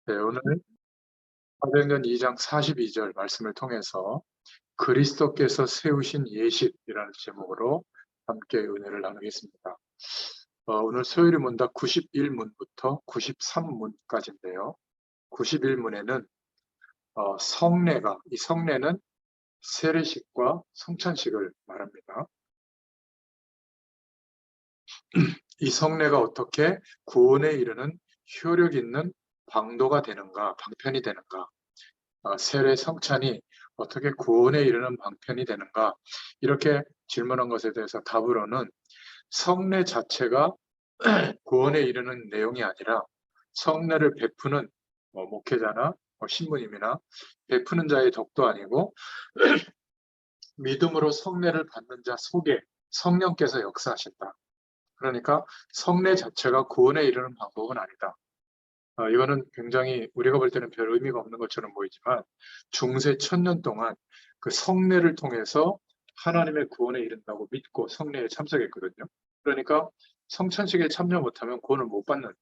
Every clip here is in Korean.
네, 오늘 사도행전 2장 42절 말씀을 통해서 그리스도께서 세우신 예식이라는 제목으로 함께 은혜를 나누겠습니다. 오늘 소요리 문답 91문부터 93문까지인데요. 91문에는 성례가, 이 성례는 세례식과 성찬식을 말합니다. 이 성례가 어떻게 구원에 이르는 효력 있는 방도가 되는가, 방편이 되는가, 세례 성찬이 어떻게 구원에 이르는 방편이 되는가, 이렇게 질문한 것에 대해서 답으로는 성례 자체가 구원에 이르는 내용이 아니라 성례를 베푸는 목회자나 신부님이나 베푸는 자의 덕도 아니고 믿음으로 성례를 받는 자 속에 성령께서 역사하신다. 그러니까 성례 자체가 구원에 이르는 방법은 아니다. 이거는 굉장히 우리가 볼 때는 별 의미가 없는 것처럼 보이지만 중세 1000년 동안 그 성례를 통해서 하나님의 구원에 이른다고 믿고 성례에 참석했거든요. 그러니까 성찬식에 참여 못하면 구원을 못 받는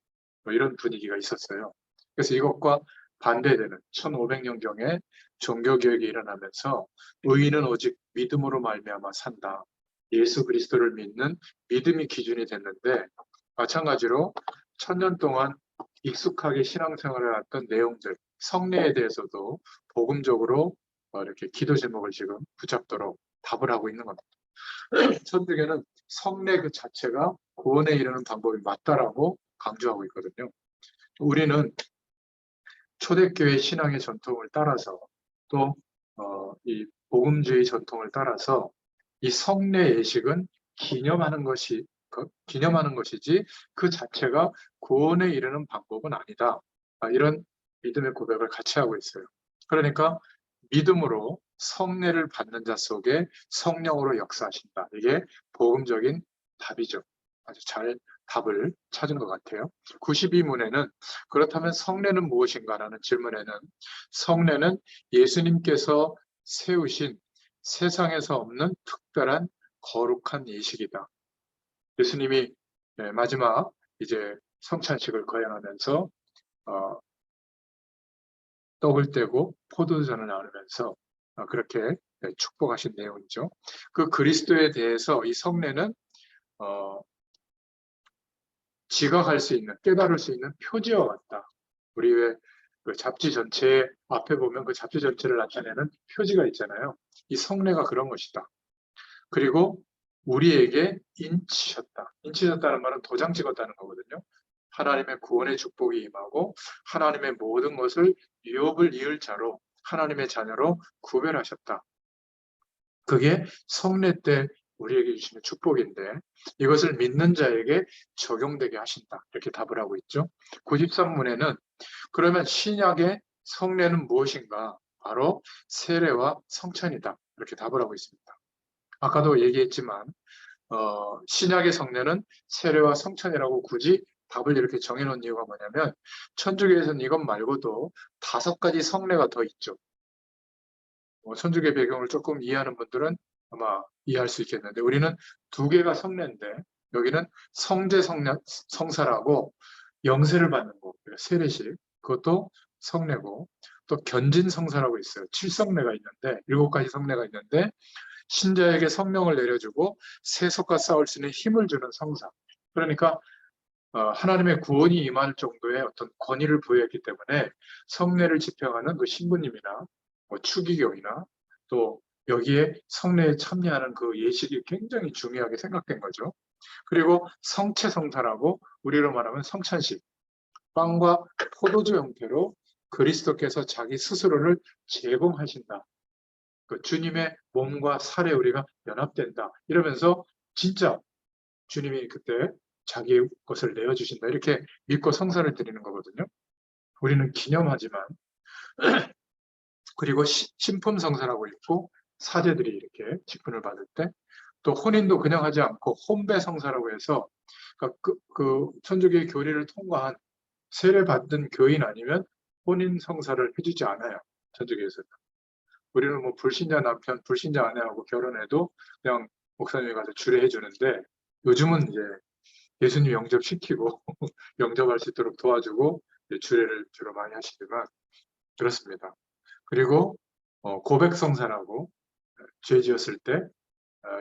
이런 분위기가 있었어요. 그래서 이것과 반대되는 1500년경에 종교개혁이 일어나면서 의인은 오직 믿음으로 말미암아 산다. 예수 그리스도를 믿는 믿음이 기준이 됐는데, 마찬가지로 1000년 동안 익숙하게 신앙생활을 했던 내용들, 성례에 대해서도 복음적으로 이렇게 기도 제목을 지금 붙잡도록 답을 하고 있는 겁니다. 천주교는 성례 그 자체가 구원에 이르는 방법이 맞다라고 강조하고 있거든요. 우리는 초대교회 신앙의 전통을 따라서 또 이 복음주의 전통을 따라서 이 성례 예식은 기념하는 것이지 그 자체가 구원에 이르는 방법은 아니다. 이런 믿음의 고백을 같이 하고 있어요. 그러니까 믿음으로 성례를 받는 자 속에 성령으로 역사하신다. 이게 복음적인 답이죠. 아주 잘 답을 찾은 것 같아요. 92문에는 그렇다면 성례는 무엇인가라는 질문에는 성례는 예수님께서 세우신 세상에서 없는 특별한 거룩한 예식이다. 예수님이 마지막 이제 성찬식을 거행하면서 떡을 떼고 포도주전을 나누면서 그렇게 축복하신 내용이죠. 그 그리스도에 대해서 이 성례는 지각할 수 있는, 깨달을 수 있는 표지와 같다. 우리 왜 그 잡지 전체 앞에 보면 그 잡지 전체를 나타내는 표지가 있잖아요. 이 성례가 그런 것이다. 그리고 우리에게 인치셨다. 인치셨다는 말은 도장 찍었다는 거거든요. 하나님의 구원의 축복이 임하고 하나님의 모든 것을 유업을 이을 자로 하나님의 자녀로 구별하셨다. 그게 성례 때 우리에게 주시는 축복인데 이것을 믿는 자에게 적용되게 하신다. 이렇게 답을 하고 있죠. 93문에는 그러면 신약의 성례는 무엇인가? 바로 세례와 성찬이다. 이렇게 답을 하고 있습니다. 아까도 얘기했지만 신약의 성례는 세례와 성찬이라고 굳이 답을 이렇게 정해놓은 이유가 뭐냐면 천주교에서는 이것 말고도 5가지 성례가 더 있죠. 천주교 배경을 조금 이해하는 분들은 아마 이해할 수 있겠는데 우리는 2개가 성례인데 여기는 성사라고 영세를 받는 거, 세례식, 그것도 성례고 또 견진성사라고 있어요. 7성례가 있는데 7가지 성례가 있는데 신자에게 성령을 내려주고 세속과 싸울 수 있는 힘을 주는 성사. 그러니까 하나님의 구원이 임할 정도의 어떤 권위를 부여했기 때문에 성례를 집행하는 그 신부님이나 추기경이나 또 여기에 성례에 참여하는 그 예식이 굉장히 중요하게 생각된 거죠. 그리고 성체성사라고 우리로 말하면 성찬식, 빵과 포도주 형태로 그리스도께서 자기 스스로를 제공하신다. 그 주님의 몸과 살에 우리가 연합된다. 이러면서 진짜 주님이 그때 자기 것을 내어주신다. 이렇게 믿고 성사를 드리는 거거든요. 우리는 기념하지만 그리고 신품성사라고 있고 사제들이 이렇게 직분을 받을 때 또 혼인도 그냥 하지 않고 혼배성사라고 해서 그 천주교의 교리를 통과한 세례받은 교인 아니면 혼인성사를 해주지 않아요. 천주교에서는. 우리는 뭐 불신자 남편, 불신자 아내하고 결혼해도 그냥 목사님이 가서 주례해 주는데 요즘은 이제 예수님 영접시키고 영접할 수 있도록 도와주고 주례를 주로 많이 하시지만 그렇습니다. 그리고 고백성사라고 죄 지었을 때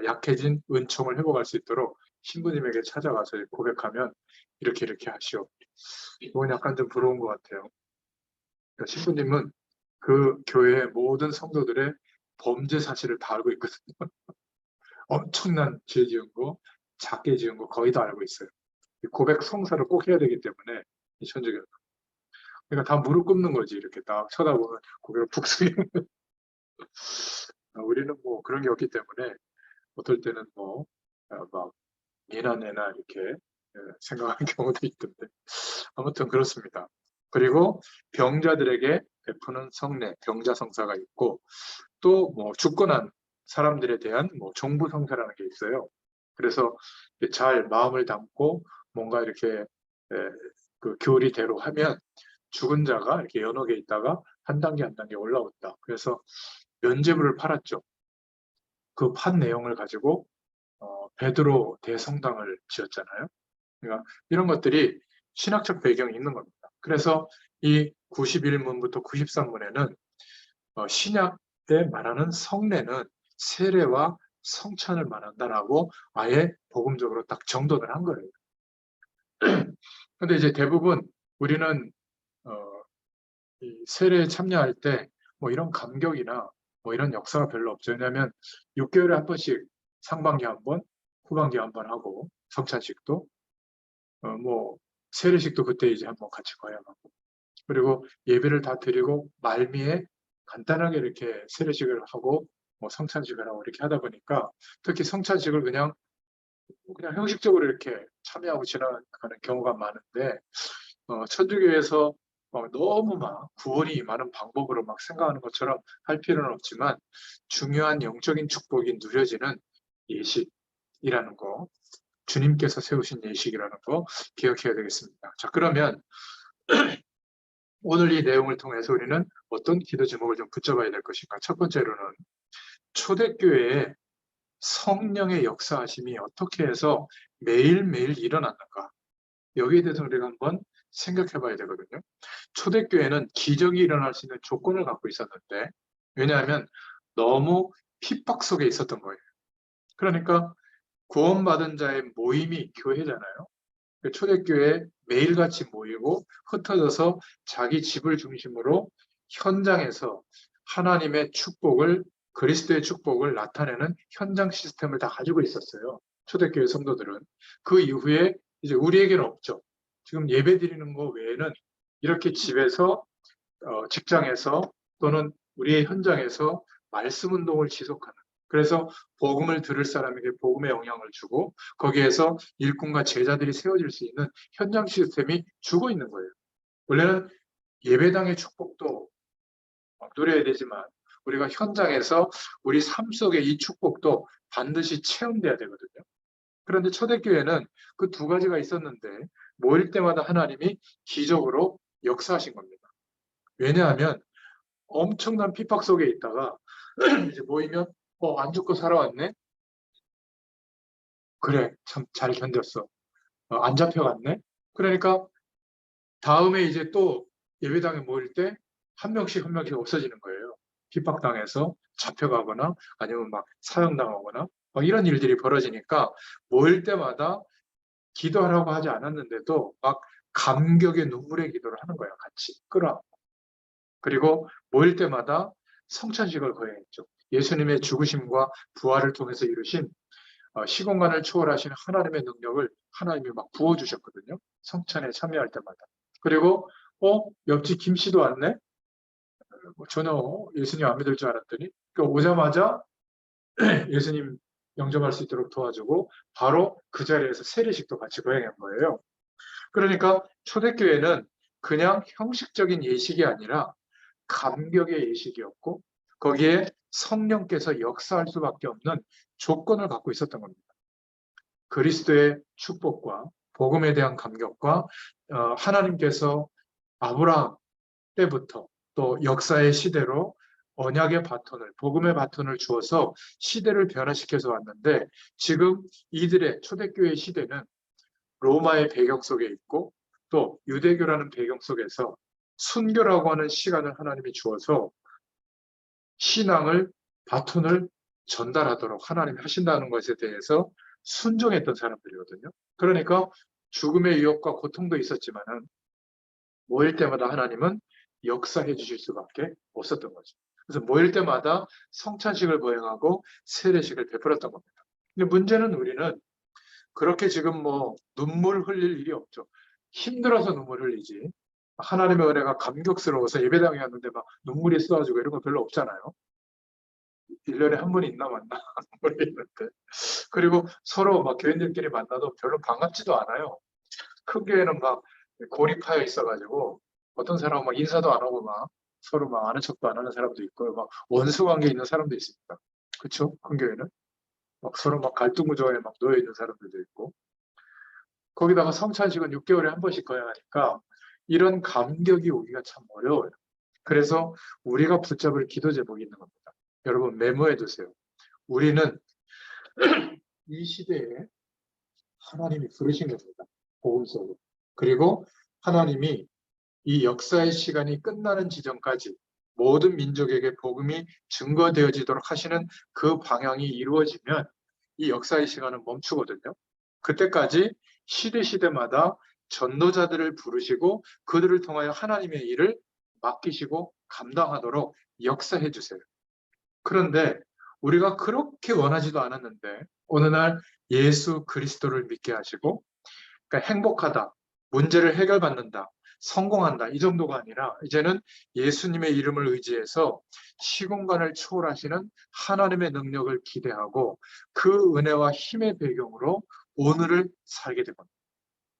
약해진 은총을 회복할 수 있도록 신부님에게 찾아가서 고백하면 이렇게 하시오. 이건 약간 좀 부러운 것 같아요. 그러니까 신부님은 그 교회의 모든 성도들의 범죄 사실을 다 알고 있거든요. 엄청난 죄 지은 거, 작게 지은 거 거의 다 알고 있어요. 고백 성사를 꼭 해야 되기 때문에 이 천주교. 그러니까 다 무릎 꿇는 거지. 이렇게 딱 쳐다보면 고개를 푹 숙이는. 우리는 뭐 그런 게 없기 때문에 어떨 때는 막 미나내나 이렇게 생각하는 경우도 있던데 아무튼 그렇습니다. 그리고 병자들에게 베푸는 성례, 병자성사가 있고 또 뭐 죽고난 사람들에 대한 종부성사라는 게 있어요. 그래서 잘 마음을 담고 뭔가 이렇게 그 교리대로 하면 죽은 자가 이렇게 연옥에 있다가 한 단계 한 단계 올라온다. 그래서 면죄부를 팔았죠. 그 판 내용을 가지고 베드로 대성당을 지었잖아요. 그러니까 이런 것들이 신학적 배경이 있는 겁니다. 그래서 이 91문부터 93문에는 신약 때 말하는 성례는 세례와 성찬을 말한다라고 아예 복음적으로 딱 정돈을 한 거예요. 근데 이제 대부분 우리는 이 세례에 참여할 때 이런 감격이나 이런 역사가 별로 없죠. 왜냐하면 6개월에 한 번씩 상반기 한 번, 후반기 한 번 하고 성찬식도 세례식도 그때 이제 한번 같이 거야 하고 그리고 예배를 다 드리고 말미에 간단하게 이렇게 세례식을 하고 성찬식을 하고 이렇게 하다 보니까 특히 성찬식을 그냥 형식적으로 이렇게 참여하고 지나가는 경우가 많은데 천주교에서 너무 막 구원이 많은 방법으로 막 생각하는 것처럼 할 필요는 없지만 중요한 영적인 축복이 누려지는 예식이라는 거, 주님께서 세우신 예식이라는 거 기억해야 되겠습니다. 자, 그러면 오늘 이 내용을 통해서 우리는 어떤 기도 제목을 좀 붙잡아야 될 것인가? 첫 번째로는 초대교회의 성령의 역사하심이 어떻게 해서 매일매일 일어났는가? 여기에 대해서 우리가 한번 생각해 봐야 되거든요. 초대교회는 기적이 일어날 수 있는 조건을 갖고 있었는데 왜냐하면 너무 핍박 속에 있었던 거예요. 그러니까 구원받은 자의 모임이 교회잖아요. 초대교회에 매일같이 모이고 흩어져서 자기 집을 중심으로 현장에서 하나님의 축복을 그리스도의 축복을 나타내는 현장 시스템을 다 가지고 있었어요. 초대교회 성도들은. 그 이후에 이제 우리에게는 없죠. 지금 예배 드리는 거 외에는 이렇게 집에서 직장에서 또는 우리의 현장에서 말씀 운동을 지속하는 그래서 복음을 들을 사람에게 복음의 영향을 주고 거기에서 일꾼과 제자들이 세워질 수 있는 현장 시스템이 주고 있는 거예요. 원래는 예배당의 축복도 누려야 되지만 우리가 현장에서 우리 삶 속에 이 축복도 반드시 체험돼야 되거든요. 그런데 초대교회는 그 두 가지가 있었는데 모일 때마다 하나님이 기적으로 역사하신 겁니다. 왜냐하면 엄청난 핍박 속에 있다가 이제 모이면 안 죽고 살아왔네? 그래, 참 잘 견뎠어. 안 잡혀갔네? 그러니까 다음에 이제 또 예배당에 모일 때 한 명씩 한 명씩 없어지는 거예요. 핍박당해서 잡혀가거나 아니면 막 사형당하거나 막 이런 일들이 벌어지니까 모일 때마다 기도하라고 하지 않았는데도 막 감격의 눈물의 기도를 하는 거야, 같이 끌어안고. 그리고 모일 때마다 성찬식을 거행했죠. 예수님의 죽으심과 부활을 통해서 이루신 시공간을 초월하신 하나님의 능력을 하나님이 막 부어주셨거든요. 성찬에 참여할 때마다. 그리고 옆집 김 씨도 왔네? 전혀 예수님 안 믿을 줄 알았더니 오자마자 예수님 영접할 수 있도록 도와주고 바로 그 자리에서 세례식도 같이 거행한 거예요. 그러니까 초대교회는 그냥 형식적인 예식이 아니라 감격의 예식이었고 거기에 성령께서 역사할 수밖에 없는 조건을 갖고 있었던 겁니다. 그리스도의 축복과 복음에 대한 감격과 하나님께서 아브라함 때부터 또 역사의 시대로 언약의 바톤을 복음의 바톤을 주어서 시대를 변화시켜서 왔는데 지금 이들의 초대교회 시대는 로마의 배경 속에 있고 또 유대교라는 배경 속에서 순교라고 하는 시간을 하나님이 주어서 신앙을, 바톤을 전달하도록 하나님이 하신다는 것에 대해서 순종했던 사람들이거든요. 그러니까 죽음의 위협과 고통도 있었지만은 모일 때마다 하나님은 역사해 주실 수밖에 없었던 거죠. 그래서 모일 때마다 성찬식을 거행하고 세례식을 베풀었던 겁니다. 근데 문제는 우리는 그렇게 지금 뭐 눈물 흘릴 일이 없죠. 힘들어서 눈물 흘리지. 하나님의 은혜가 감격스러워서 예배당에 왔는데 막 눈물이 쏟아지고 이런 거 별로 없잖아요. 1년에 한 번 있나 만나 모르겠는데. 그리고 서로 막 교인들끼리 만나도 별로 반갑지도 않아요. 큰 교회는 막 고립하여 있어가지고 어떤 사람은 막 인사도 안 하고 막 서로 막 아는 척도 안 하는 사람도 있고 막 원수 관계 있는 사람도 있습니다. 그렇죠? 큰 교회는 막 서로 막 갈등 구조에 막 놓여 있는 사람들도 있고 거기다가 성찬식은 6개월에 한 번씩 거행하니까 이런 감격이 오기가 참 어려워요. 그래서 우리가 붙잡을 기도 제목이 있는 겁니다. 여러분 메모해 두세요. 우리는 이 시대에 하나님이 부르신 겁니다. 복음 속으로. 그리고 하나님이 이 역사의 시간이 끝나는 지점까지 모든 민족에게 복음이 증거되어지도록 하시는 그 방향이 이루어지면 이 역사의 시간은 멈추거든요. 그때까지 시대마다 전도자들을 부르시고 그들을 통하여 하나님의 일을 맡기시고 감당하도록 역사해 주세요. 그런데 우리가 그렇게 원하지도 않았는데 어느 날 예수 그리스도를 믿게 하시고 그러니까 행복하다, 문제를 해결받는다, 성공한다 이 정도가 아니라 이제는 예수님의 이름을 의지해서 시공간을 초월하시는 하나님의 능력을 기대하고 그 은혜와 힘의 배경으로 오늘을 살게 된 겁니다.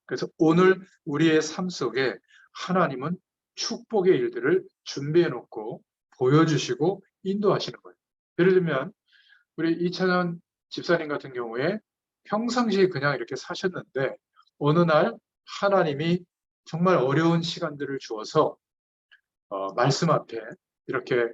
그래서 오늘 우리의 삶 속에 하나님은 축복의 일들을 준비해 놓고 보여주시고 인도하시는 거예요. 예를 들면 우리 이찬현 집사님 같은 경우에 평상시에 그냥 이렇게 사셨는데 어느 날 하나님이 정말 어려운 시간들을 주어서 말씀 앞에 이렇게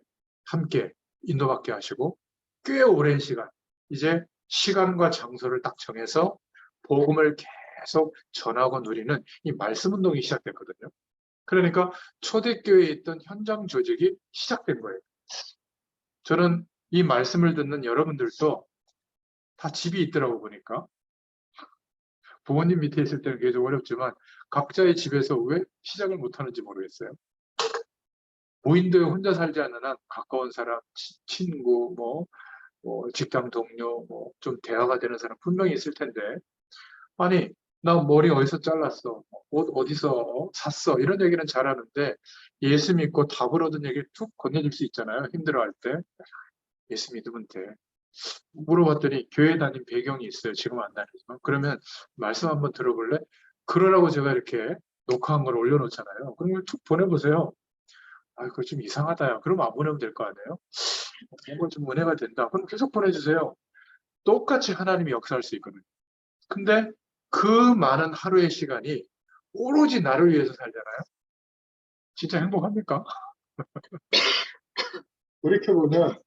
함께 인도받게 하시고 꽤 오랜 시간 이제 시간과 장소를 딱 정해서 복음을 계속 전하고 누리는 이 말씀 운동이 시작됐거든요. 그러니까 초대교회에 있던 현장 조직이 시작된 거예요. 저는 이 말씀을 듣는 여러분들도 다 집이 있더라고 보니까 부모님 밑에 있을 때는 그게 좀 어렵지만 각자의 집에서 왜 시작을 못하는지 모르겠어요. 무인도에 혼자 살지 않는 한 가까운 사람, 친구, 직장 동료, 좀 대화가 되는 사람 분명히 있을 텐데 아니 나 머리 어디서 잘랐어, 옷 어디서 샀어 이런 얘기는 잘하는데 예수 믿고 답을 얻은 얘기를 툭 건네줄 수 있잖아요. 힘들어할 때 예수 믿으면 돼. 물어봤더니 교회 다닌 배경이 있어요. 지금 안 다니지만. 그러면 말씀 한번 들어볼래? 그러라고 제가 이렇게 녹화한 걸 올려놓잖아요. 그럼 이걸 툭 보내보세요. 아, 그거 좀 이상하다요. 그럼 안 보내면 될 거 아니에요? 뭔가 좀 은혜가 된다. 그럼 계속 보내주세요. 똑같이 하나님이 역사할 수 있거든요. 근데 그 많은 하루의 시간이 오로지 나를 위해서 살잖아요. 진짜 행복합니까? 돌이켜보면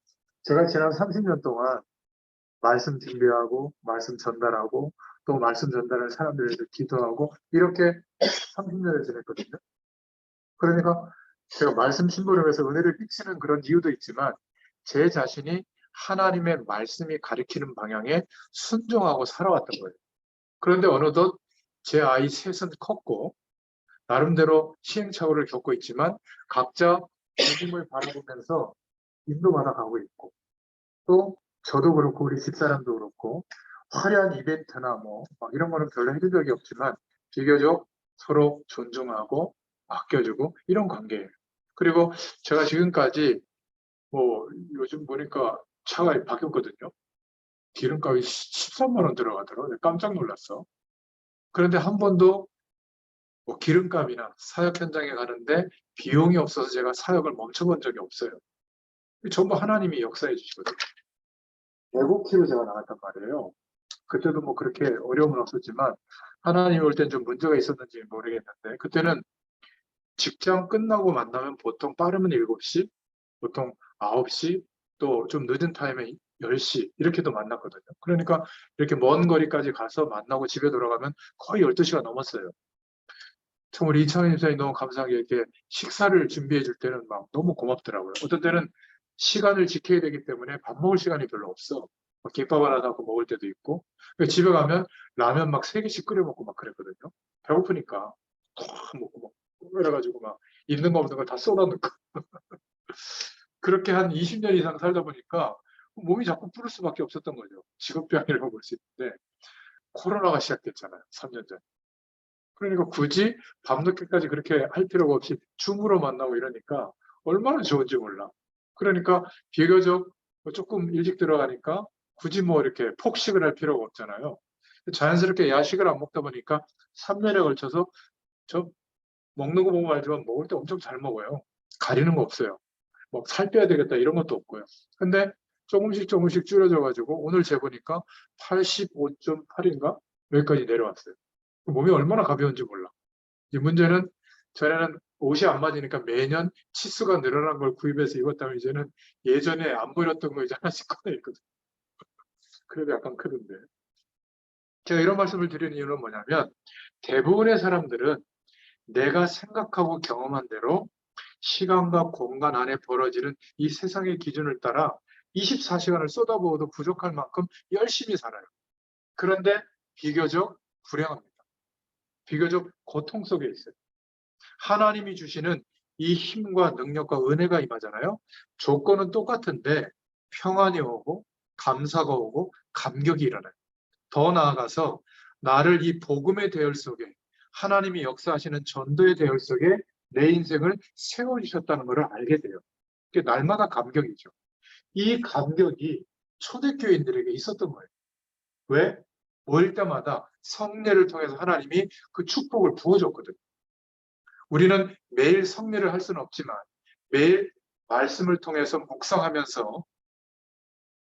제가 지난 30년 동안 말씀 준비하고 말씀 전달하고 또 말씀 전달을 사람들에 대해서 기도하고 이렇게 30년을 지냈거든요. 그러니까 제가 말씀 심부름에서 은혜를 끼치는 그런 이유도 있지만 제 자신이 하나님의 말씀이 가리키는 방향에 순종하고 살아왔던 거예요. 그런데 어느덧 제 아이 셋은 컸고 나름대로 시행착오를 겪고 있지만 각자 복음을 바라보면서 인도받아 가고 있고 또 저도 그렇고 우리 집사람도 그렇고 화려한 이벤트나 막 이런 거는 별로 해준 적이 없지만 비교적 서로 존중하고 아껴주고 이런 관계예요. 그리고 제가 지금까지 요즘 보니까 차가 바뀌었거든요. 기름값이 13만 원 들어가더라고요. 깜짝 놀랐어. 그런데 한 번도 기름값이나 사역 현장에 가는데 비용이 없어서 제가 사역을 멈춰본 적이 없어요. 전부 하나님이 역사해 주시거든요. 105km 제가 나갔단 말이에요. 그때도 그렇게 어려움은 없었지만 하나님이 올 땐 좀 문제가 있었는지 모르겠는데 그때는 직장 끝나고 만나면 보통 빠르면 7시, 보통 9시, 또 좀 늦은 타임에 10시 이렇게도 만났거든요. 그러니까 이렇게 먼 거리까지 가서 만나고 집에 돌아가면 거의 12시가 넘었어요. 참 우리 이창현 집사님 너무 감사하게 이렇게 식사를 준비해 줄 때는 막 너무 고맙더라고요. 어떤 때는 시간을 지켜야 되기 때문에 밥 먹을 시간이 별로 없어. 막 김밥 하나 사고 먹을 때도 있고. 그래서 집에 가면 라면 막 3개씩 끓여 먹고 막 그랬거든요. 배고프니까 다 먹고 막 그래가지고 막 있는 거 없는 거 다 쏟아넣고 그렇게 한 20년 이상 살다 보니까 몸이 자꾸 부를 수밖에 없었던 거죠. 직업병이라고 볼 수 있는데 코로나가 시작됐잖아요. 3년 전. 그러니까 굳이 밤늦게까지 그렇게 할 필요가 없이 줌으로 만나고 이러니까 얼마나 좋은지 몰라. 그러니까 비교적 조금 일찍 들어가니까 굳이 뭐 이렇게 폭식을 할 필요가 없잖아요. 자연스럽게 야식을 안 먹다 보니까 3년에 걸쳐서 저 먹는 거 보면 알지만 먹을 때 엄청 잘 먹어요. 가리는 거 없어요. 뭐 살 빼야 되겠다 이런 것도 없고요. 근데 조금씩 조금씩 줄여져가지고 오늘 재보니까 85.8인가? 여기까지 내려왔어요. 몸이 얼마나 가벼운지 몰라. 이 문제는 전에는 옷이 안 맞으니까 매년 치수가 늘어난 걸 구입해서 입었다면 이제는 예전에 안 보였던 거 이제 하나씩 꺼내 있거든. 그래도 약간 크던데. 제가 이런 말씀을 드리는 이유는 뭐냐면 대부분의 사람들은 내가 생각하고 경험한 대로 시간과 공간 안에 벌어지는 이 세상의 기준을 따라 24시간을 쏟아부어도 부족할 만큼 열심히 살아요. 그런데 비교적 불행합니다. 비교적 고통 속에 있어요. 하나님이 주시는 이 힘과 능력과 은혜가 임하잖아요. 조건은 똑같은데 평안이 오고 감사가 오고 감격이 일어나요. 더 나아가서 나를 이 복음의 대열 속에 하나님이 역사하시는 전도의 대열 속에 내 인생을 세워주셨다는 것을 알게 돼요. 그게 날마다 감격이죠. 이 감격이 초대교인들에게 있었던 거예요. 왜? 모일 때마다 성례를 통해서 하나님이 그 축복을 부어줬거든요. 우리는 매일 성례를 할 수는 없지만 매일 말씀을 통해서 묵상하면서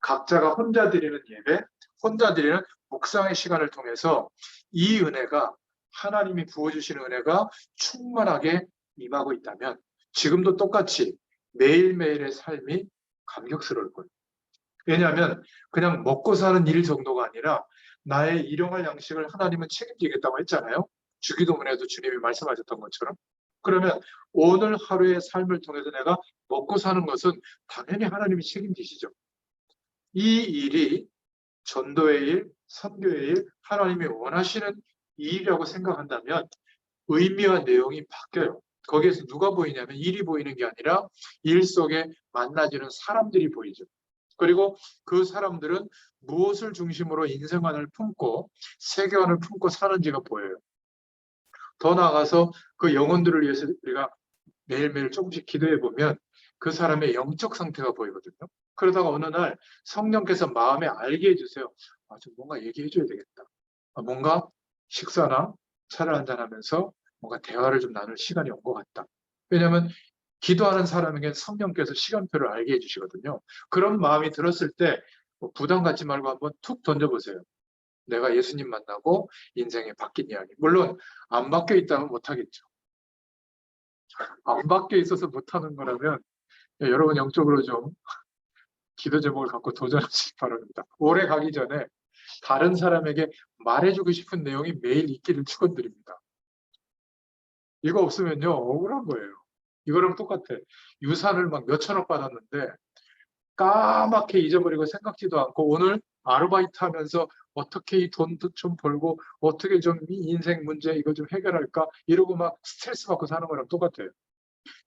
각자가 혼자 드리는 예배, 혼자 드리는 묵상의 시간을 통해서 이 은혜가 하나님이 부어주시는 은혜가 충만하게 임하고 있다면 지금도 똑같이 매일매일의 삶이 감격스러울 거예요. 왜냐하면 그냥 먹고 사는 일 정도가 아니라 나의 일용할 양식을 하나님은 책임지겠다고 했잖아요. 주기도문에도 주님이 말씀하셨던 것처럼. 그러면 오늘 하루의 삶을 통해서 내가 먹고 사는 것은 당연히 하나님이 책임지시죠. 이 일이 전도의 일, 선교의 일, 하나님이 원하시는 일이라고 생각한다면 의미와 내용이 바뀌어요. 거기에서 누가 보이냐면 일이 보이는 게 아니라 일 속에 만나지는 사람들이 보이죠. 그리고 그 사람들은 무엇을 중심으로 인생관을 품고 세계관을 품고 사는지가 보여요. 더 나아가서 그 영혼들을 위해서 우리가 매일매일 조금씩 기도해 보면 그 사람의 영적 상태가 보이거든요. 그러다가 어느 날 성령께서 마음에 알게 해주세요. 아, 좀 뭔가 얘기해 줘야 되겠다. 뭔가 식사나 차를 한잔하면서 뭔가 대화를 좀 나눌 시간이 온 것 같다. 왜냐하면 기도하는 사람에게 성령께서 시간표를 알게 해주시거든요. 그런 마음이 들었을 때 부담 갖지 말고 한번 툭 던져보세요. 내가 예수님 만나고 인생이 바뀐 이야기. 물론 안 바뀌어 있다면 못하겠죠. 안 바뀌어 있어서 못하는 거라면 여러분 영적으로 좀 기도 제목을 갖고 도전하시기 바랍니다. 올해 가기 전에 다른 사람에게 말해주고 싶은 내용이 매일 있기를 축원드립니다. 이거 없으면요 억울한 거예요. 이거랑 똑같아. 유산을 막 몇천억 받았는데 까맣게 잊어버리고 생각지도 않고 오늘 아르바이트 하면서 어떻게 이 돈도 좀 벌고 어떻게 좀 이 인생 문제 이거 좀 해결할까 이러고 막 스트레스 받고 사는 거랑 똑같아요.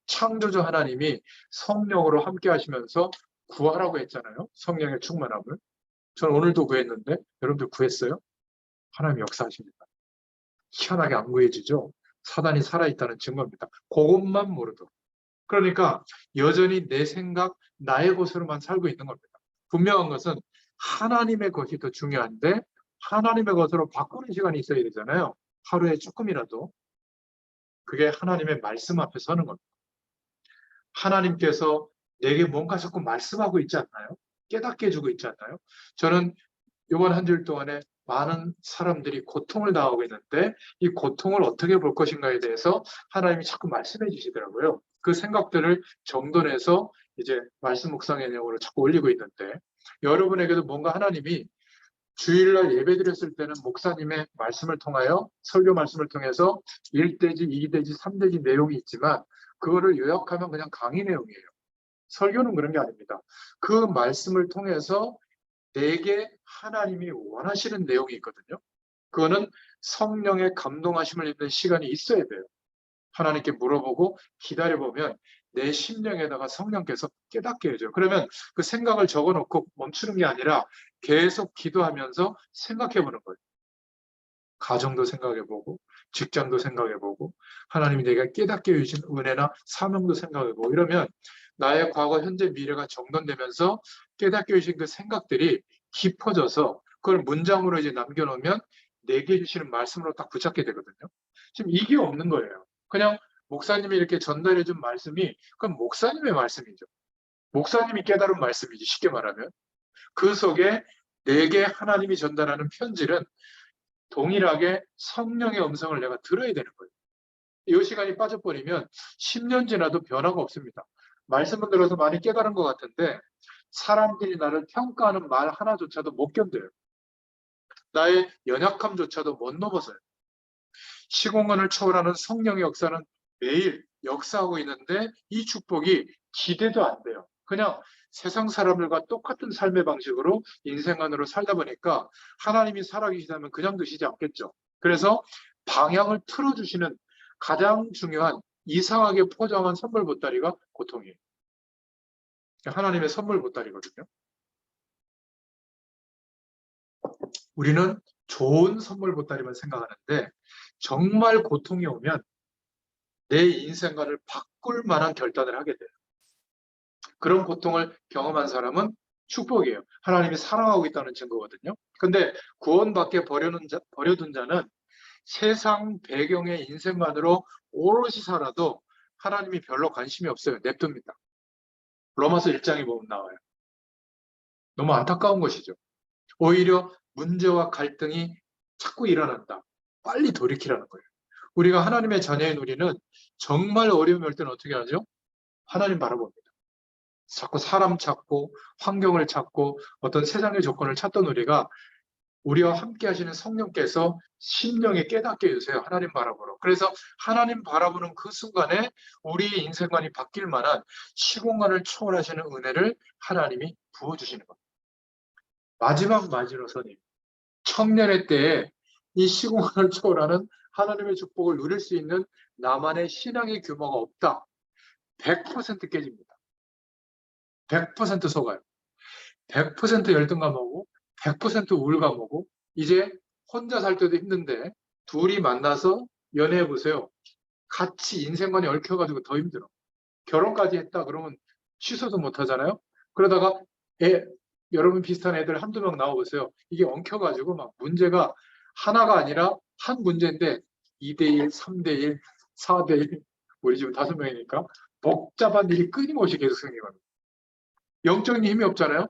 창조주 하나님이 성령으로 함께 하시면서 구하라고 했잖아요. 성령의 충만함을. 전 오늘도 구했는데 여러분들 구했어요? 하나님 역사하십니다. 희한하게 안 구해지죠? 사단이 살아있다는 증거입니다. 그것만 모르도록. 그러니까 여전히 내 생각, 나의 것으로만 살고 있는 겁니다. 분명한 것은 하나님의 것이 더 중요한데 하나님의 것으로 바꾸는 시간이 있어야 되잖아요. 하루에 조금이라도. 그게 하나님의 말씀 앞에 서는 겁니다. 하나님께서 내게 뭔가 자꾸 말씀하고 있지 않나요? 깨닫게 해주고 있지 않나요? 저는 이번 한 주일 동안에 많은 사람들이 고통을 당하고 있는데 이 고통을 어떻게 볼 것인가에 대해서 하나님이 자꾸 말씀해 주시더라고요. 그 생각들을 정돈해서 이제 말씀 묵상의 내용으로 자꾸 올리고 있는데 여러분에게도 뭔가 하나님이 주일날 예배 드렸을 때는 목사님의 말씀을 통하여 설교 말씀을 통해서 1대지, 2대지, 3대지 내용이 있지만 그거를 요약하면 그냥 강의 내용이에요. 설교는 그런 게 아닙니다. 그 말씀을 통해서 내게 하나님이 원하시는 내용이 있거든요. 그거는 성령의 감동하심을 입는 시간이 있어야 돼요. 하나님께 물어보고 기다려보면 내 심령에다가 성령께서 깨닫게 해줘요. 그러면 그 생각을 적어놓고 멈추는 게 아니라 계속 기도하면서 생각해보는 거예요. 가정도 생각해보고 직장도 생각해보고 하나님이 내가 깨닫게 해주신 은혜나 사명도 생각해보고 이러면 나의 과거, 현재, 미래가 정돈되면서 깨닫게 해주신 그 생각들이 깊어져서 그걸 문장으로 이제 남겨놓으면 내게 주시는 말씀으로 딱 붙잡게 되거든요. 지금 이게 없는 거예요. 그냥 목사님이 이렇게 전달해준 말씀이 그건 목사님의 말씀이죠. 목사님이 깨달은 말씀이지 쉽게 말하면. 그 속에 내게 하나님이 전달하는 편지는 동일하게 성령의 음성을 내가 들어야 되는 거예요. 이 시간이 빠져버리면 10년 지나도 변화가 없습니다. 말씀을 들어서 많이 깨달은 것 같은데 사람들이 나를 평가하는 말 하나조차도 못 견뎌요. 나의 연약함조차도 못 넘어서요. 시공간을 초월하는 성령의 역사는 매일 역사하고 있는데 이 축복이 기대도 안 돼요. 그냥 세상 사람들과 똑같은 삶의 방식으로 인생 안으로 살다 보니까 하나님이 살아계시다면 그냥 두시지 않겠죠. 그래서 방향을 틀어주시는 가장 중요한 이상하게 포장한 선물 보따리가 고통이에요. 하나님의 선물 보따리거든요. 우리는 좋은 선물 보따리만 생각하는데 정말 고통이 오면 내 인생관을 바꿀 만한 결단을 하게 돼요. 그런 고통을 경험한 사람은 축복이에요. 하나님이 사랑하고 있다는 증거거든요. 근데 구원받게 버려둔 자는 세상 배경의 인생관으로 오롯이 살아도 하나님이 별로 관심이 없어요. 냅둡니다. 로마서 1장에 보면 나와요. 너무 안타까운 것이죠. 오히려 문제와 갈등이 자꾸 일어난다. 빨리 돌이키라는 거예요. 우리가 하나님의 자녀인 우리는 정말 어려움이 올 때는 어떻게 하죠? 하나님 바라봅니다. 자꾸 사람 찾고 환경을 찾고 어떤 세상의 조건을 찾던 우리가 우리와 함께 하시는 성령께서 심령에 깨닫게 해주세요. 하나님 바라보러. 그래서 하나님 바라보는 그 순간에 우리의 인생관이 바뀔 만한 시공간을 초월하시는 은혜를 하나님이 부어주시는 겁니다. 마지막 마지노선이 청년의 때에 이 시공간을 초월하는 하나님의 축복을 누릴 수 있는 나만의 신앙의 규모가 없다. 100% 깨집니다. 100% 속아요. 100% 열등감 오고 100% 우울감 오고 이제 혼자 살 때도 힘든데 둘이 만나서 연애해 보세요. 같이 인생관이 얽혀가지고 더 힘들어. 결혼까지 했다 그러면 취소도 못 하잖아요. 그러다가 여러분 비슷한 애들 한두 명 나와보세요. 이게 엉켜가지고 막 문제가 하나가 아니라 한 문제인데 2대1, 3대1, 4대1 우리 지금 5명이니까 복잡한 일이 끊임없이 계속 생기거든요. 영적인 힘이 없잖아요.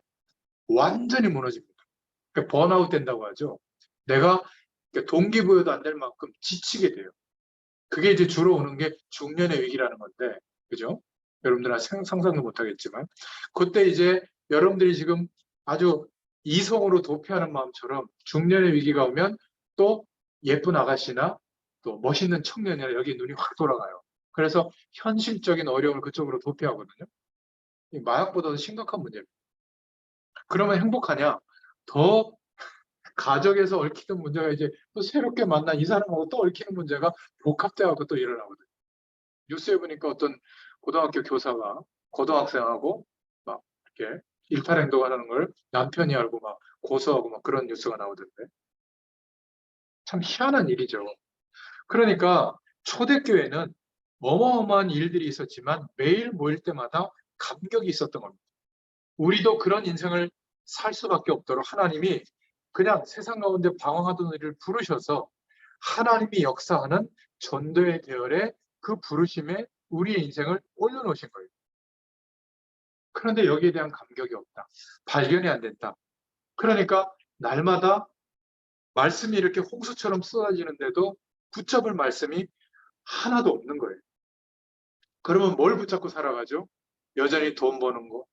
완전히 무너집니다. 그러니까 번아웃 된다고 하죠. 내가 동기부여도 안 될 만큼 지치게 돼요. 그게 이제 주로 오는 게 중년의 위기라는 건데, 그죠? 여러분들 상상도 못하겠지만, 그때 이제 여러분들이 지금 아주 이성으로 도피하는 마음처럼 중년의 위기가 오면 또 예쁜 아가씨나 또 멋있는 청년이나 여기 눈이 확 돌아가요. 그래서 현실적인 어려움을 그쪽으로 도피하거든요. 마약보다도 심각한 문제입니다. 그러면 행복하냐? 더 가정에서 얽히는 문제가 이제 또 새롭게 만난 이 사람하고 또 얽히는 문제가 복합돼하고 또 일어나거든요. 뉴스에 보니까 어떤 고등학교 교사가 고등학생하고 막 이렇게 일탈 행동하는 걸 남편이 알고 막 고소하고 막 그런 뉴스가 나오던데. 참 희한한 일이죠. 그러니까 초대교회는 어마어마한 일들이 있었지만 매일 모일 때마다 감격이 있었던 겁니다. 우리도 그런 인생을 살 수밖에 없도록 하나님이 그냥 세상 가운데 방황하던 우리를 부르셔서 하나님이 역사하는 전도의 대열에 그 부르심에 우리의 인생을 올려놓으신 거예요. 그런데 여기에 대한 감격이 없다. 발견이 안 된다. 그러니까 날마다 말씀이 이렇게 홍수처럼 쏟아지는데도 붙잡을 말씀이 하나도 없는 거예요. 그러면 뭘 붙잡고 살아가죠? 여전히 돈 버는 거,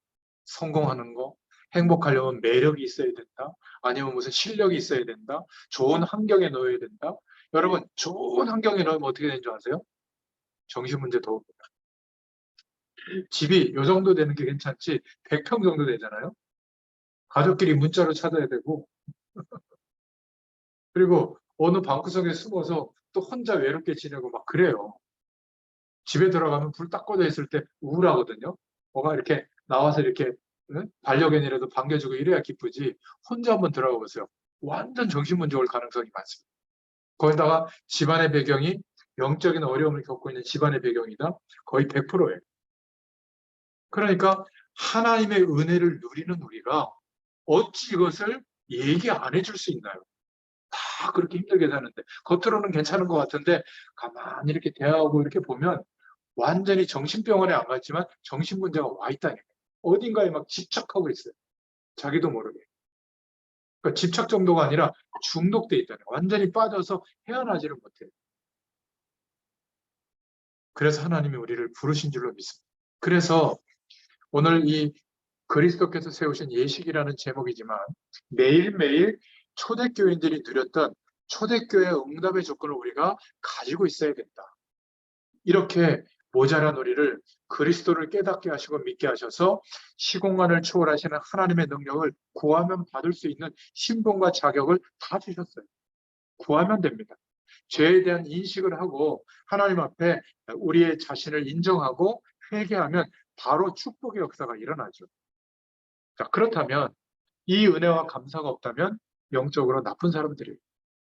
성공하는 거, 행복하려면 매력이 있어야 된다. 아니면 무슨 실력이 있어야 된다. 좋은 환경에 놓여야 된다. 여러분, 좋은 환경에 놓으면 어떻게 되는 줄 아세요? 정신 문제 더 옵니다. 집이 요 정도 되는 게 괜찮지 100평 정도 되잖아요. 가족끼리 문자로 찾아야 되고 그리고 어느 방구석에 숨어서 또 혼자 외롭게 지내고 막 그래요. 집에 들어가면 불 딱 꺼져 있을 때 우울하거든요. 뭐가 이렇게 나와서 이렇게 응? 반려견이라도 반겨주고 이래야 기쁘지. 혼자 한번 들어가 보세요. 완전 정신문제 올 가능성이 많습니다. 거기다가 집안의 배경이 영적인 어려움을 겪고 있는 집안의 배경이다. 거의 100%예요. 그러니까 하나님의 은혜를 누리는 우리가 어찌 이것을 얘기 안 해줄 수 있나요? 다 그렇게 힘들게 사는데 겉으로는 괜찮은 것 같은데 가만히 이렇게 대화하고 이렇게 보면 완전히 정신병원에 안 갔지만 정신문제가 와 있다니까요. 어딘가에 막 집착하고 있어요. 자기도 모르게. 그러니까 집착 정도가 아니라 중독돼 있다는 거예요. 완전히 빠져서 헤어나지를 못해요. 그래서 하나님이 우리를 부르신 줄로 믿습니다. 그래서 오늘 이 그리스도께서 세우신 예식이라는 제목이지만 매일매일 초대교인들이 누렸던 초대교회 응답의 조건을 우리가 가지고 있어야 된다. 이렇게 모자란 우리를 그리스도를 깨닫게 하시고 믿게 하셔서 시공간을 초월하시는 하나님의 능력을 구하면 받을 수 있는 신분과 자격을 다 주셨어요. 구하면 됩니다. 죄에 대한 인식을 하고 하나님 앞에 우리의 자신을 인정하고 회개하면 바로 축복의 역사가 일어나죠. 자, 그렇다면 이 은혜와 감사가 없다면 영적으로 나쁜 사람들이에요.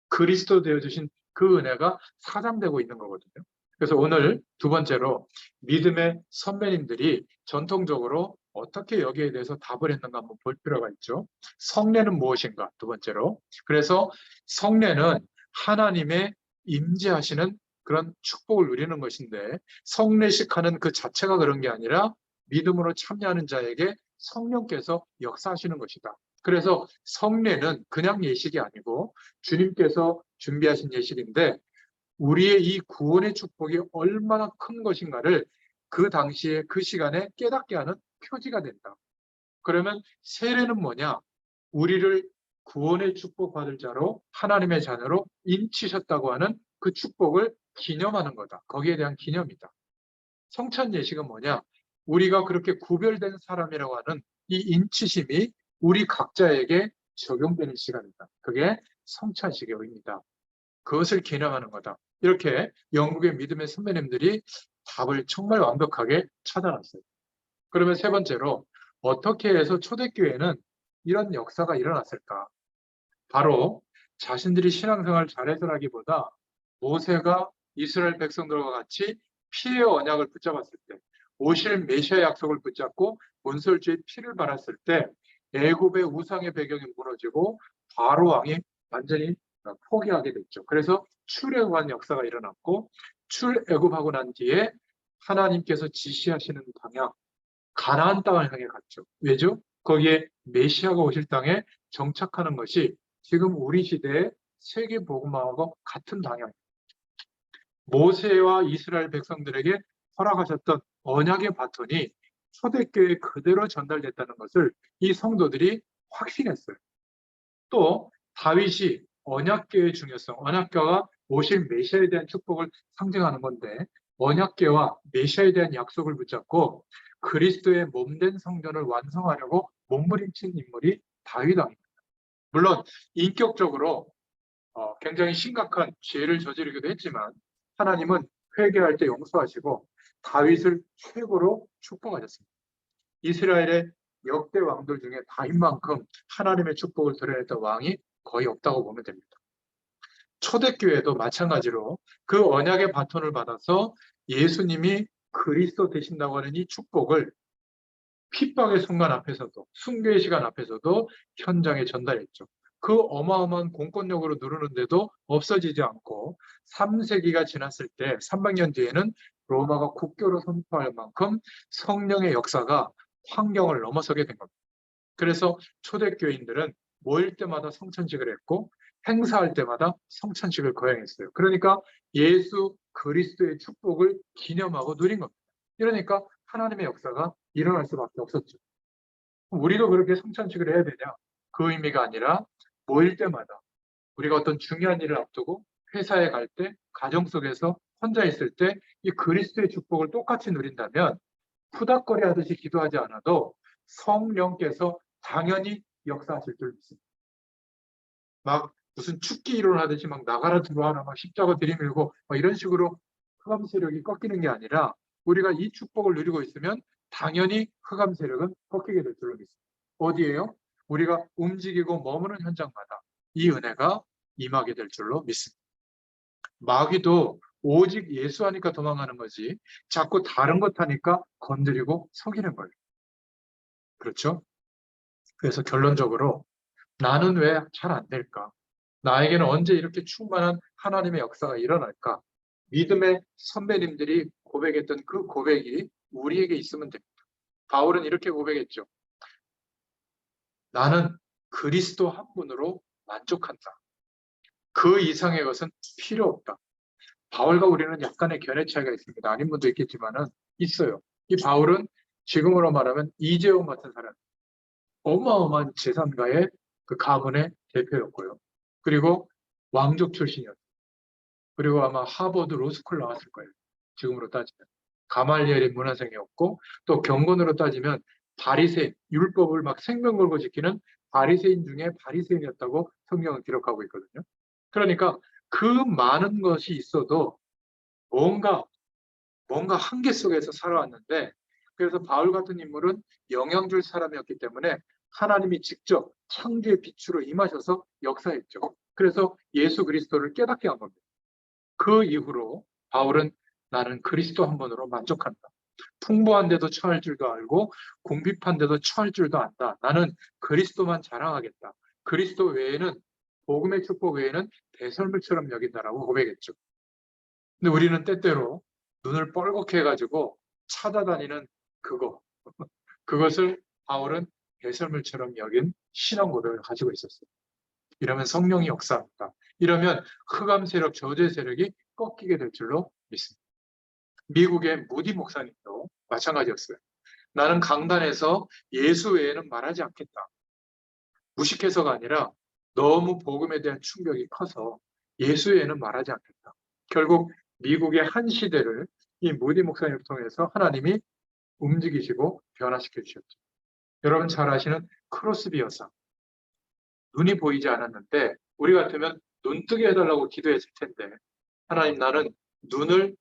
그리스도 되어주신 그 은혜가 사장되고 있는 거거든요. 그래서 오늘 두 번째로 믿음의 선배님들이 전통적으로 어떻게 여기에 대해서 답을 했는가 한번 볼 필요가 있죠. 성례는 무엇인가? 두 번째로. 그래서 성례는 하나님의 임재하시는 그런 축복을 누리는 것인데 성례식하는 그 자체가 그런 게 아니라 믿음으로 참여하는 자에게 성령께서 역사하시는 것이다. 그래서 성례는 그냥 예식이 아니고 주님께서 준비하신 예식인데 우리의 이 구원의 축복이 얼마나 큰 것인가를 그 당시에 그 시간에 깨닫게 하는 표지가 된다. 그러면 세례는 뭐냐? 우리를 구원의 축복 받을 자로 하나님의 자녀로 인치셨다고 하는 그 축복을 기념하는 거다. 거기에 대한 기념이다. 성찬 예식은 뭐냐? 우리가 그렇게 구별된 사람이라고 하는 이 인치심이 우리 각자에게 적용되는 시간이다. 그게 성찬식의 의미다. 그것을 기념하는 거다. 이렇게 영국의 믿음의 선배님들이 답을 정말 완벽하게 찾아놨어요. 그러면 세 번째로 어떻게 해서 초대교회는 이런 역사가 일어났을까? 바로 자신들이 신앙생활을 잘해서라기보다 모세가 이스라엘 백성들과 같이 피의 언약을 붙잡았을 때, 오실 메시아 약속을 붙잡고 문설주의 피를 발했을 때 애굽의 우상의 배경이 무너지고 바로 왕이 완전히 포기하게 됐죠. 그래서 출애굽한 역사가 일어났고 출애굽하고 난 뒤에 하나님께서 지시하시는 방향, 가나안 땅을 향해 갔죠. 왜죠? 거기에 메시아가 오실 땅에 정착하는 것이 지금 우리 시대의 세계 복음화하고 같은 방향입니다. 모세와 이스라엘 백성들에게 허락하셨던 언약의 바톤이 초대교회에 그대로 전달됐다는 것을 이 성도들이 확신했어요. 또 다윗이 언약궤의 중요성, 언약궤가 오실 메시아에 대한 축복을 상징하는 건데 언약궤와 메시아에 대한 약속을 붙잡고 그리스도의 몸된 성전을 완성하려고 몸부림친 인물이 다윗 왕입니다. 물론 인격적으로 굉장히 심각한 죄를 저지르기도 했지만 하나님은 회개할 때 용서하시고 다윗을 최고로 축복하셨습니다. 이스라엘의 역대 왕들 중에 다윗만큼 하나님의 축복을 드러냈던 왕이 거의 없다고 보면 됩니다. 초대교회도 마찬가지로 그 언약의 바톤을 받아서 예수님이 그리스도 되신다고 하는 이 축복을 핍박의 순간 앞에서도 순교의 시간 앞에서도 현장에 전달했죠. 그 어마어마한 공권력으로 누르는데도 없어지지 않고 3세기가 지났을 때 300년 뒤에는 로마가 국교로 선포할 만큼 성령의 역사가 환경을 넘어서게 된 겁니다. 그래서 초대교인들은 모일 때마다 성찬식을 했고 행사할 때마다 성찬식을 거행했어요. 그러니까 예수 그리스도의 축복을 기념하고 누린 겁니다. 이러니까 하나님의 역사가 일어날 수밖에 없었죠. 우리도 그렇게 성찬식을 해야 되냐? 그 의미가 아니라 모일 때마다 우리가 어떤 중요한 일을 앞두고 회사에 갈 때, 가정 속에서 혼자 있을 때 이 그리스도의 축복을 똑같이 누린다면 푸닥거리 하듯이 기도하지 않아도 성령께서 당연히 역사하실 줄 믿습니다. 막 무슨 축기 이론하듯이 막 나가라 들어와라 막 십자가 들이밀고 막 이런 식으로 흑암 세력이 꺾이는 게 아니라 우리가 이 축복을 누리고 있으면 당연히 흑암 세력은 꺾이게 될 줄로 믿습니다. 어디에요? 우리가 움직이고 머무는 현장마다 이 은혜가 임하게 될 줄로 믿습니다. 마귀도 오직 예수 하니까 도망가는 거지 자꾸 다른 것 하니까 건드리고 속이는 거예요. 그렇죠? 그래서 결론적으로 나는 왜 잘 안 될까? 나에게는 언제 이렇게 충만한 하나님의 역사가 일어날까? 믿음의 선배님들이 고백했던 그 고백이 우리에게 있으면 됩니다. 바울은 이렇게 고백했죠. 나는 그리스도 한 분으로 만족한다. 그 이상의 것은 필요 없다. 바울과 우리는 약간의 견해 차이가 있습니다. 아닌 분도 있겠지만은 있어요. 이 바울은 지금으로 말하면 이재용 같은 사람, 어마어마한 재산가의 그 가문의 대표였고요. 그리고 왕족 출신이었어요. 그리고 아마 하버드 로스쿨 나왔을 거예요. 지금으로 따지면. 가말리엘의 문화생이었고 또 경건으로 따지면 바리새인, 율법을 막 생명 걸고 지키는 바리새인 중에 바리새인이었다고 성경은 기록하고 있거든요. 그러니까 그 많은 것이 있어도 뭔가 한계 속에서 살아왔는데 그래서 바울 같은 인물은 영향 줄 사람이었기 때문에 하나님이 직접 창조의 빛으로 임하셔서 역사했죠. 그래서 예수 그리스도를 깨닫게 한 겁니다. 그 이후로 바울은 나는 그리스도 한 분으로 만족한다. 풍부한데도 처할 줄도 알고 궁핍한데도 처할 줄도 안다. 나는 그리스도만 자랑하겠다. 그리스도 외에는 복음의 축복 외에는 배설물처럼 여긴다라고 고백했죠. 근데 우리는 때때로 눈을 뻘겋게 해가지고 찾아다니는 그것을 바울은 배설물처럼 여긴 신앙 고백을 가지고 있었어요. 이러면 성령이 역사합니다. 이러면 흑암 세력, 저주의 세력이 꺾이게 될 줄로 믿습니다. 미국의 무디 목사님도 마찬가지였어요. 나는 강단에서 예수 외에는 말하지 않겠다. 무식해서가 아니라 너무 복음에 대한 충격이 커서 예수 외에는 말하지 않겠다. 결국 미국의 한 시대를 이 무디 목사님을 통해서 하나님이 움직이시고 변화시켜 주셨죠. 여러분 잘 아시는 크로스비 여사. 눈이 보이지 않았는데 우리 같으면 눈 뜨게 해달라고 기도했을 텐데 하나님 나는 눈을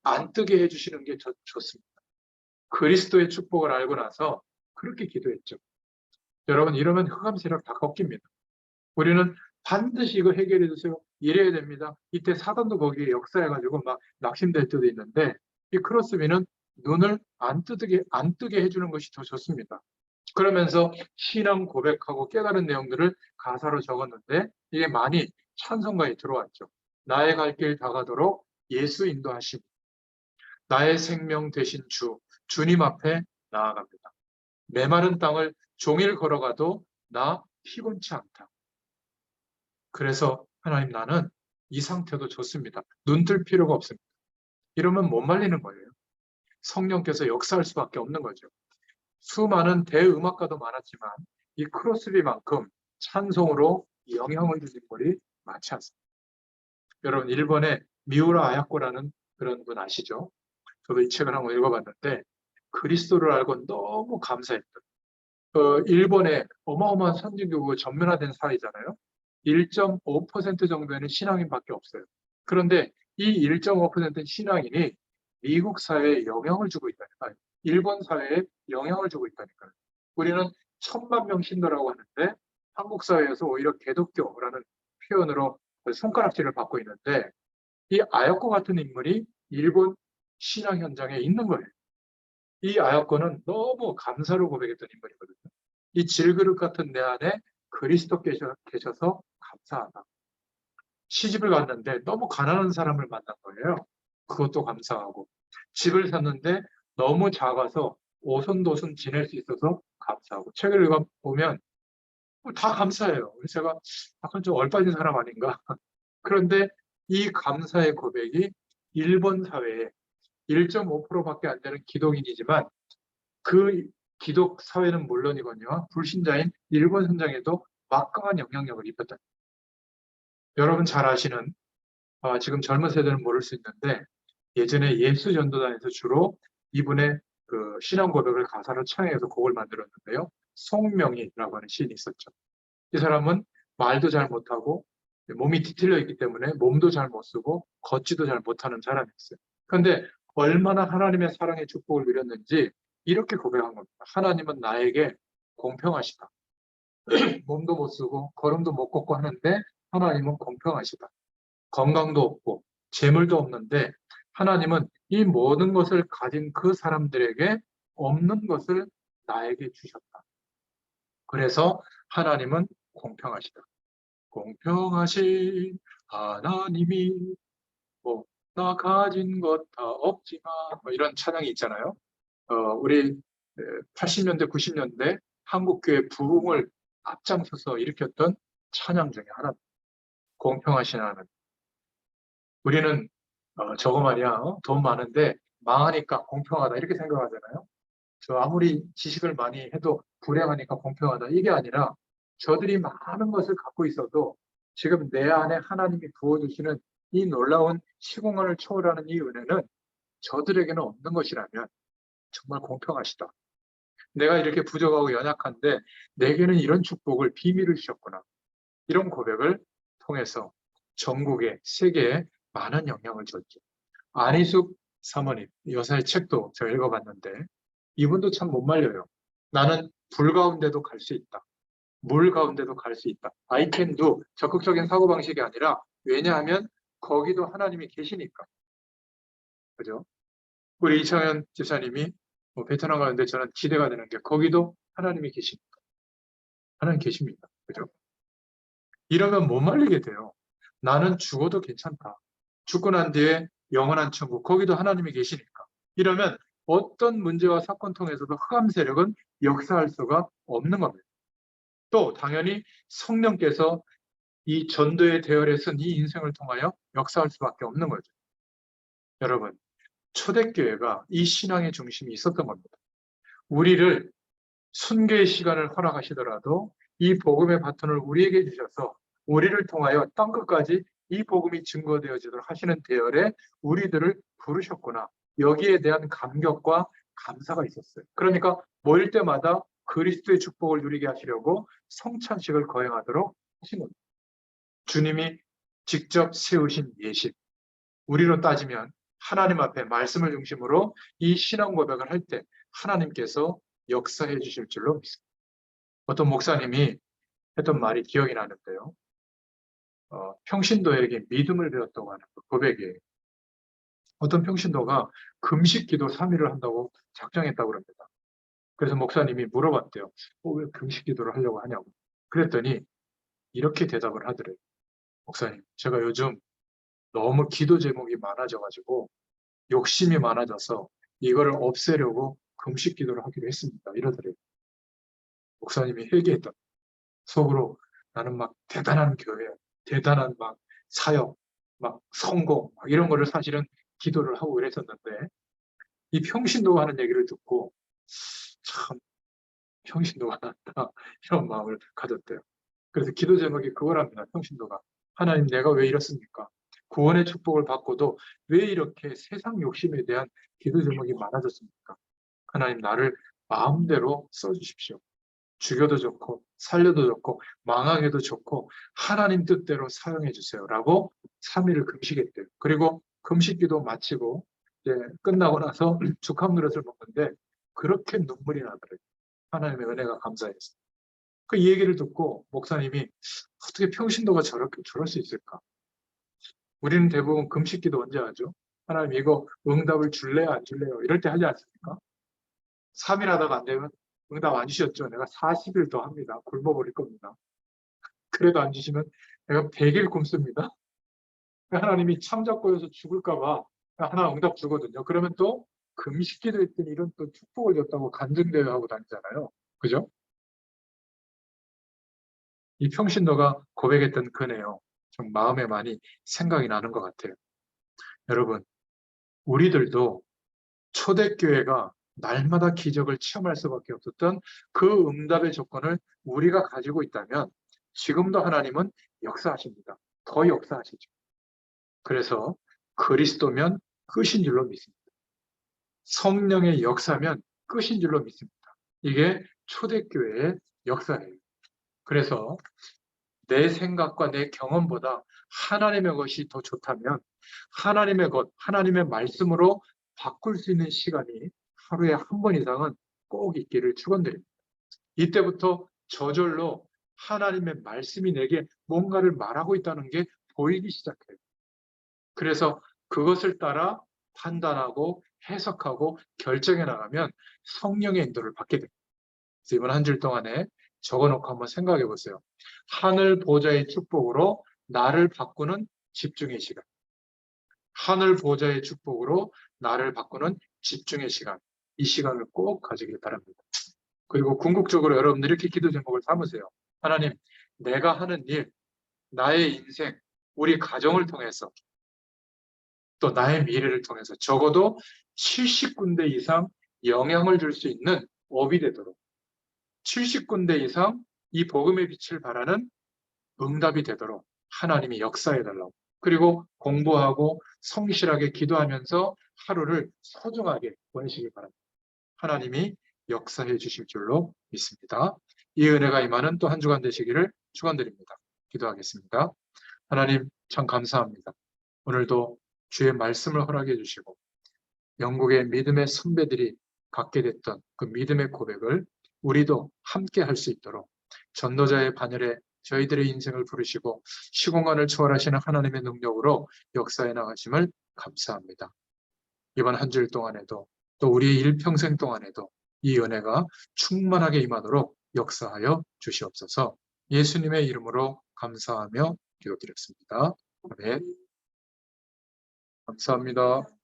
안 뜨게 해주시는 게 좋습니다. 그리스도의 축복을 알고 나서 그렇게 기도했죠. 여러분 이러면 흑암 세력 다 꺾입니다. 우리는 반드시 이거 해결해 주세요. 이래야 됩니다. 이때 사단도 거기에 역사해가지고 막 낙심될 때도 있는데 이 크로스비는 눈을 안 뜨게 해주는 것이 더 좋습니다. 그러면서 신앙 고백하고 깨달은 내용들을 가사로 적었는데 이게 많이 찬송가에 들어왔죠. 나의 갈 길 다가도록 예수 인도하시고 나의 생명 되신 주님 앞에 나아갑니다. 메마른 땅을 종일 걸어가도 나 피곤치 않다. 그래서 하나님 나는 이 상태도 좋습니다. 눈 뜰 필요가 없습니다. 이러면 못 말리는 거예요. 성령께서 역사할 수밖에 없는 거죠. 수많은 대음악가도 많았지만 이 크로스비만큼 찬송으로 영향을 준 인물이 많지 않습니다. 여러분 일본의 미우라 아야코라는 그런 분 아시죠? 저도 이 책을 한번 읽어봤는데 그리스도를 알고 너무 감사했던 일본의 어마어마한 선진국으로 전면화된 사회잖아요. 1.5% 정도에는 신앙인밖에 없어요. 그런데 이 1.5%는 신앙인이 미국 사회에 영향을 주고 있다니까요. 일본 사회에 영향을 주고 있다니까요. 우리는 1000만 명 신도라고 하는데 한국 사회에서 오히려 개독교라는 표현으로 손가락질을 받고 있는데 이 아야코 같은 인물이 일본 신앙 현장에 있는 거예요. 이 아야코는 너무 감사로 고백했던 인물이거든요. 이 질그릇 같은 내 안에 그리스도 계셔서 감사하다. 시집을 갔는데 너무 가난한 사람을 만난 거예요. 그것도 감사하고. 집을 샀는데 너무 작아서 오손도손 지낼 수 있어서 감사하고. 책을 읽어보면 다 감사해요. 그래서 제가 약간 좀 얼빠진 사람 아닌가. 그런데 이 감사의 고백이 일본 사회에 1.5%밖에 안 되는 기독인이지만 그 기독 사회는 물론이거니와 불신자인 일본 선장에도 막강한 영향력을 입혔다. 여러분 잘 아시는 지금 젊은 세대는 모를 수 있는데 예전에 예수 전도단에서 주로 이분의 그 신앙 고백을 가사로 창해서 곡을 만들었는데요. 송명희라고 하는 시인이 있었죠. 이 사람은 말도 잘 못하고 몸이 뒤틀려 있기 때문에 몸도 잘 못 쓰고 걷지도 잘 못하는 사람이었어요. 그런데 얼마나 하나님의 사랑의 축복을 누렸는지 이렇게 고백한 겁니다. 하나님은 나에게 공평하시다. 몸도 못 쓰고 걸음도 못 걷고 하는데 하나님은 공평하시다. 건강도 없고 재물도 없는데 하나님은 이 모든 것을 가진 그 사람들에게 없는 것을 나에게 주셨다. 그래서 하나님은 공평하시다. 공평하신 하나님이 나 가진 것 다 없지만 이런 찬양이 있잖아요. 우리 80년대, 90년대 한국교회 부흥을 앞장서서 일으켰던 찬양 중에 하나. 공평하신 하나님. 우리는 저거 말이야, 돈 많은데 망하니까 공평하다 이렇게 생각하잖아요. 저 아무리 지식을 많이 해도 불행하니까 공평하다 이게 아니라 저들이 많은 것을 갖고 있어도 지금 내 안에 하나님이 부어주시는 이 놀라운 시공간을 초월하는 이 은혜는 저들에게는 없는 것이라면 정말 공평하시다. 내가 이렇게 부족하고 연약한데 내게는 이런 축복을 비밀을 주셨구나. 이런 고백을 통해서 전국에 세계에 많은 영향을 줬죠. 안희숙 사모님 여사의 책도 제가 읽어봤는데 이분도 참 못 말려요. 나는 불 가운데도 갈 수 있다. 물 가운데도 갈 수 있다. I can do. 적극적인 사고방식이 아니라 왜냐하면 거기도 하나님이 계시니까. 그죠? 우리 이창현 집사님이 베트남 가는데 저는 기대가 되는 게 거기도 하나님이 계시니까. 하나님 계십니다. 그죠? 이러면 못 말리게 돼요. 나는 죽어도 괜찮다. 죽고 난 뒤에 영원한 천국, 거기도 하나님이 계시니까. 이러면 어떤 문제와 사건 통해서도 흑암 세력은 역사할 수가 없는 겁니다. 또 당연히 성령께서 이 전도의 대열에 쓴 이 인생을 통하여 역사할 수밖에 없는 거죠. 여러분, 초대교회가 이 신앙의 중심이 있었던 겁니다. 우리를 순교의 시간을 허락하시더라도 이 복음의 바톤을 우리에게 주셔서 우리를 통하여 땅끝까지 이 복음이 증거되어지도록 하시는 대열에 우리들을 부르셨구나. 여기에 대한 감격과 감사가 있었어요. 그러니까 모일 때마다 그리스도의 축복을 누리게 하시려고 성찬식을 거행하도록 하신 겁니다. 주님이 직접 세우신 예식. 우리로 따지면 하나님 앞에 말씀을 중심으로 이 신앙 고백을 할 때 하나님께서 역사해 주실 줄로 믿습니다. 어떤 목사님이 했던 말이 기억이 나는데요. 평신도에게 믿음을 배웠다고 하는 그 고백이에요. 어떤 평신도가 금식 기도 3일을 한다고 작정했다고 합니다. 그래서 목사님이 물어봤대요. 왜 금식 기도를 하려고 하냐고. 그랬더니 이렇게 대답을 하더래요. 목사님, 제가 요즘 너무 기도 제목이 많아져가지고 욕심이 많아져서 이거를 없애려고 금식 기도를 하기로 했습니다. 이러더래요. 목사님이 회개했던 속으로 나는 막 대단한 교회, 대단한 막 사역, 막 성공 막 이런 거를 사실은 기도를 하고 그랬었는데 이 평신도가 하는 얘기를 듣고 참 평신도가 낫다 이런 마음을 가졌대요. 그래서 기도 제목이 그거랍니다. 평신도가. 하나님 내가 왜 이렇습니까? 구원의 축복을 받고도 왜 이렇게 세상 욕심에 대한 기도 제목이 많아졌습니까? 하나님 나를 마음대로 써주십시오. 죽여도 좋고 살려도 좋고 망하게도 좋고 하나님 뜻대로 사용해 주세요 라고 3일을 금식했대요. 그리고 금식기도 마치고 이제 끝나고 나서 죽함 그릇을 먹는데 그렇게 눈물이 나더래요. 하나님의 은혜가 감사해서. 그 얘기를 듣고 목사님이 어떻게 평신도가 저럴 수 있을까? 우리는 대부분 금식기도 언제 하죠? 하나님 이거 응답을 줄래요 안 줄래요? 이럴 때 하지 않습니까? 3일 하다가 안 되면 응답 안 주셨죠? 내가 40일 더 합니다. 굶어버릴 겁니다. 그래도 안 주시면 내가 100일 굶습니다. 하나님이 참작고여서 죽을까봐 하나 응답 주거든요. 그러면 또 금식기도 했더니 이런 또 축복을 줬다고 간증대회하고 다니잖아요. 그죠? 이 평신도가 고백했던 그 내용 좀 마음에 많이 생각이 나는 것 같아요. 여러분, 우리들도 초대교회가 날마다 기적을 체험할 수밖에 없었던 그 응답의 조건을 우리가 가지고 있다면 지금도 하나님은 역사하십니다. 더 역사하시죠. 그래서 그리스도면 끝인 줄로 믿습니다. 성령의 역사면 끝인 줄로 믿습니다. 이게 초대교회의 역사예요. 그래서 내 생각과 내 경험보다 하나님의 것이 더 좋다면 하나님의 것, 하나님의 말씀으로 바꿀 수 있는 시간이 하루에 한 번 이상은 꼭 있기를 축원드립니다. 이때부터 저절로 하나님의 말씀이 내게 뭔가를 말하고 있다는 게 보이기 시작해요. 그래서 그것을 따라 판단하고 해석하고 결정해 나가면 성령의 인도를 받게 됩니다. 그래서 이번 한 주 동안에 적어놓고 한번 생각해 보세요. 하늘 보좌의 축복으로 나를 바꾸는 집중의 시간. 하늘 보좌의 축복으로 나를 바꾸는 집중의 시간. 이 시간을 꼭 가지길 바랍니다. 그리고 궁극적으로 여러분들 이렇게 기도 제목을 삼으세요. 하나님, 내가 하는 일, 나의 인생, 우리 가정을 통해서 또 나의 미래를 통해서 적어도 70군데 이상 영향을 줄 수 있는 업이 되도록 70군데 이상 이 복음의 빛을 발하는 응답이 되도록 하나님이 역사해달라고. 그리고 공부하고 성실하게 기도하면서 하루를 소중하게 보내시기 바랍니다. 하나님이 역사해 주실 줄로 믿습니다. 이 은혜가 임하는 또 한 주간 되시기를 축원드립니다. 기도하겠습니다. 하나님 참 감사합니다. 오늘도 주의 말씀을 허락해 주시고 영국의 믿음의 선배들이 갖게 됐던 그 믿음의 고백을 우리도 함께 할 수 있도록 전도자의 반열에 저희들의 인생을 부르시고 시공간을 초월하시는 하나님의 능력으로 역사해 나가심을 감사합니다. 이번 한 주일 동안에도 또 우리의 일평생 동안에도 이 은혜가 충만하게 임하도록 역사하여 주시옵소서. 예수님의 이름으로 감사하며 기도드렸습니다. 아멘. 감사합니다.